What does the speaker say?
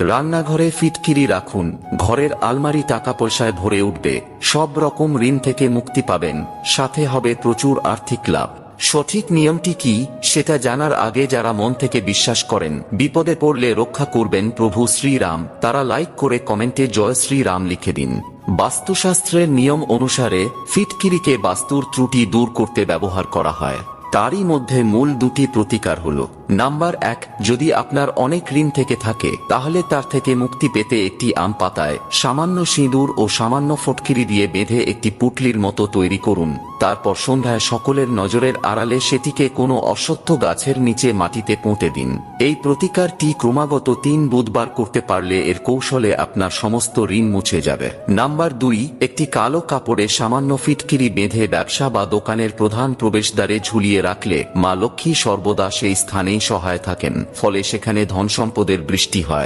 রান্নাঘরে ফিটকিরি রাখুন, ঘরের আলমারি টাকা পয়সায় ভরে উঠবে, সব রকম ঋণ থেকে মুক্তি পাবেন, সাথে হবে প্রচুর আর্থিক লাভ। সঠিক নিয়মটি কি সেটা জানার আগে যারা মন থেকে বিশ্বাস করেন বিপদে পড়লে রক্ষা করবেন প্রভু শ্রীরাম, তারা লাইক করে কমেন্টে জয় শ্রীরাম লিখে দিন। বাস্তুশাস্ত্রের নিয়ম অনুসারে ফিটকিরিকে বাস্তুর ত্রুটি দূর করতে ব্যবহার করা হয়। তারই মধ্যে মূল দুটি প্রতিকার হলো, নাম্বার 1, যদি আপনার অনেক ঋণ থেকে থাকে তাহলে তার থেকে মুক্তি পেতে একটি আম পাতায় সামান্য সিঁদুর ও সামান্য ফটকিরি দিয়ে বেঁধে একটি পুটলির মতো তৈরি করুন। তারপর সন্ধ্যায় সকলের নজরের আড়ালে সেটিকে কোনো অশ্বত্থ গাছের নিচে মাটিতে পুঁতে দিন। এই প্রতিকারটি ক্রমাগত 3 বুধবার করতে পারলে এর কৌশলে আপনার সমস্ত ঋণ মুছে যাবে। নাম্বার 2, একটি কালো কাপড়ে সামান্য ফিটকিরি বেঁধে ব্যবসা বা দোকানের প্রধান প্রবেশদ্বারে ঝুলিয়ে রাখলে মা লক্ষ্মী সর্বদা সেই স্থানেই সহায় থাকেন, ফলে সেখানে ধন সম্পদের বৃষ্টি হয়।